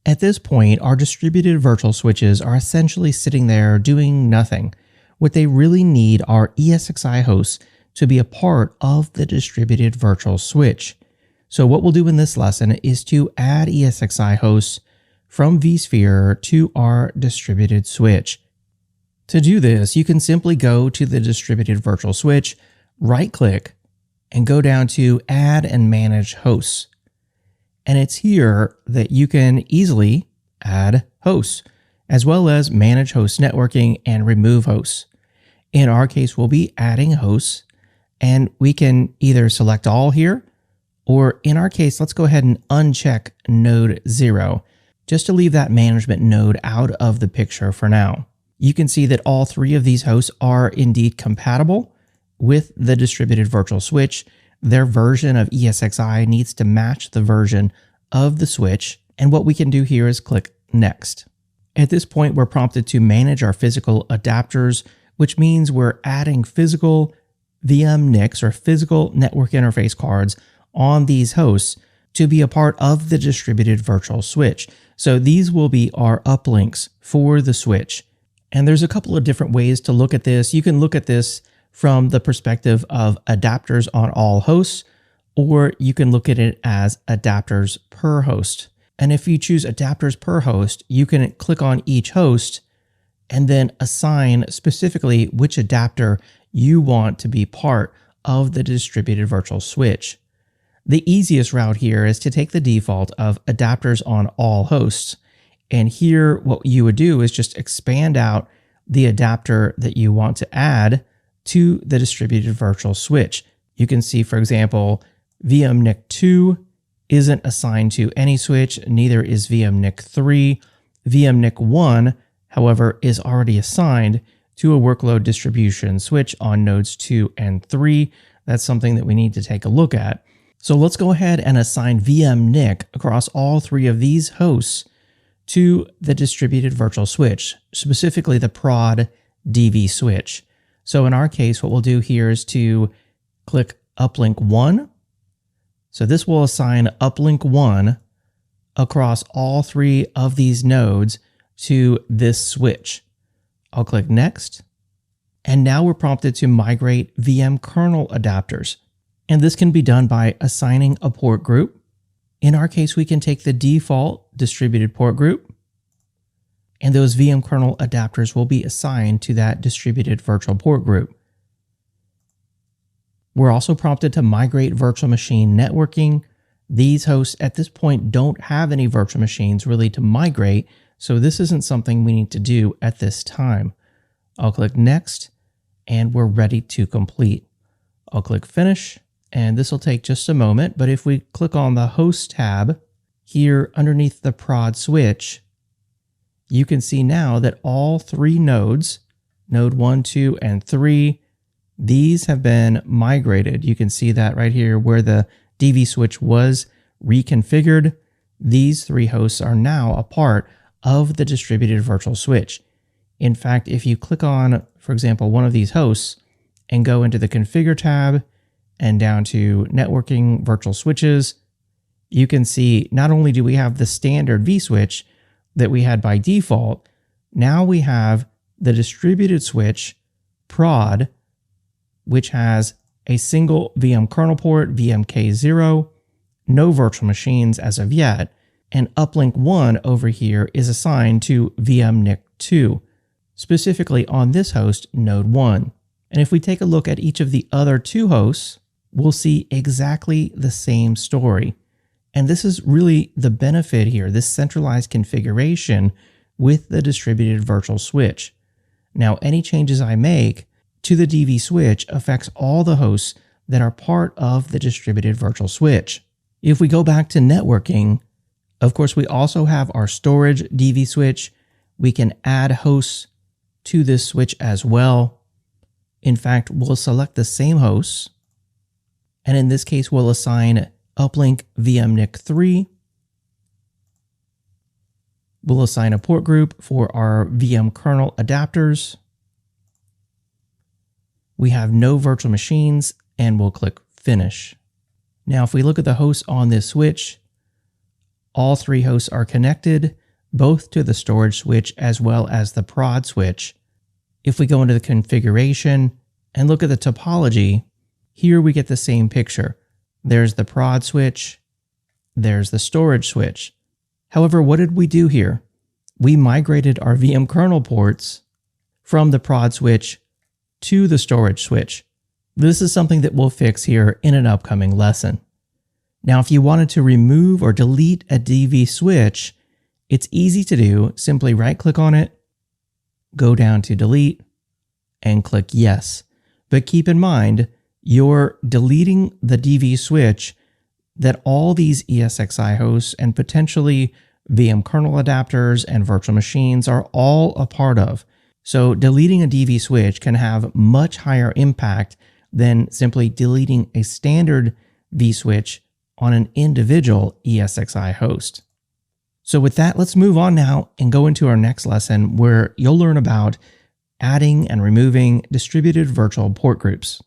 At this point, our distributed virtual switches are essentially sitting there doing nothing. What they really need are ESXi hosts to be a part of the distributed virtual switch. So what we'll do in this lesson is to add ESXi hosts from vSphere to our distributed switch. To do this, you can simply go to the distributed virtual switch, right-click, and go down to Add and Manage Hosts. And it's here that you can easily add hosts, as well as manage host networking and remove hosts. In our case, we'll be adding hosts, and we can either select all here, or in our case, let's go ahead and uncheck node 0, just to leave that management node out of the picture for now. You can see that all three of these hosts are indeed compatible with the distributed virtual switch. Their version of ESXi needs to match the version of the switch. And what we can do here is click Next. At this point, we're prompted to manage our physical adapters, which means we're adding physical VM NICs or physical network interface cards on these hosts to be a part of the distributed virtual switch. So these will be our uplinks for the switch. And there's a couple of different ways to look at this. You can look at this from the perspective of adapters on all hosts, or you can look at it as adapters per host. And if you choose adapters per host, you can click on each host and then assign specifically which adapter you want to be part of the distributed virtual switch. The easiest route here is to take the default of adapters on all hosts. And here, what you would do is just expand out the adapter that you want to add to the distributed virtual switch. You can see, for example, VMNIC2 isn't assigned to any switch, neither is VMNIC3. VMNIC1, however, is already assigned to a workload distribution switch on nodes 2 and 3. That's something that we need to take a look at. So let's go ahead and assign VMNIC across all three of these hosts to the distributed virtual switch, specifically the prod DV switch. So in our case, what we'll do here is to click uplink 1. So this will assign uplink 1 across all three of these nodes to this switch. I'll click next. And now we're prompted to migrate VM kernel adapters. And this can be done by assigning a port group. In our case, we can take the default distributed port group, and those VM kernel adapters will be assigned to that distributed virtual port group. We're also prompted to migrate virtual machine networking. These hosts at this point don't have any virtual machines really to migrate, so this isn't something we need to do at this time. I'll click Next, and we're ready to complete. I'll click Finish. And this will take just a moment, but if we click on the Host tab here underneath the prod switch, you can see now that all three nodes, node 1, 2, and 3, these have been migrated. You can see that right here where the DV switch was reconfigured. These three hosts are now a part of the distributed virtual switch. In fact, if you click on, for example, one of these hosts and go into the Configure tab, and down to networking virtual switches, you can see not only do we have the standard vSwitch that we had by default, now we have the distributed switch prod, which has a single VM kernel port, VMK0, no virtual machines as of yet, and uplink 1 over here is assigned to VMNIC2, specifically on this host, node 1. And if we take a look at each of the other two hosts, we'll see exactly the same story. And this is really the benefit here, this centralized configuration with the distributed virtual switch. Now, any changes I make to the DV switch affects all the hosts that are part of the distributed virtual switch. If we go back to networking, of course, we also have our storage DV switch. We can add hosts to this switch as well. In fact, we'll select the same hosts, and in this case, we'll assign uplink VMNIC3. We'll assign a port group for our VM kernel adapters. We have no virtual machines, and we'll click Finish. Now, if we look at the hosts on this switch, All three hosts are connected, both to the storage switch as well as the prod switch. If we go into the configuration and look at the topology, here we get the same picture. There's the prod switch, there's the storage switch. However, what did we do here? We migrated our VM kernel ports from the prod switch to the storage switch. This is something that we'll fix here in an upcoming lesson. Now, if you wanted to remove or delete a DV switch, it's easy to do. Simply right-click on it, go down to delete, and click yes. But keep in mind, you're deleting the DV switch that all these ESXi hosts and potentially VM kernel adapters and virtual machines are all a part of. So deleting a DV switch can have much higher impact than simply deleting a standard vSwitch on an individual ESXi host. So with that, let's move on now and go into our next lesson where you'll learn about adding and removing distributed virtual port groups.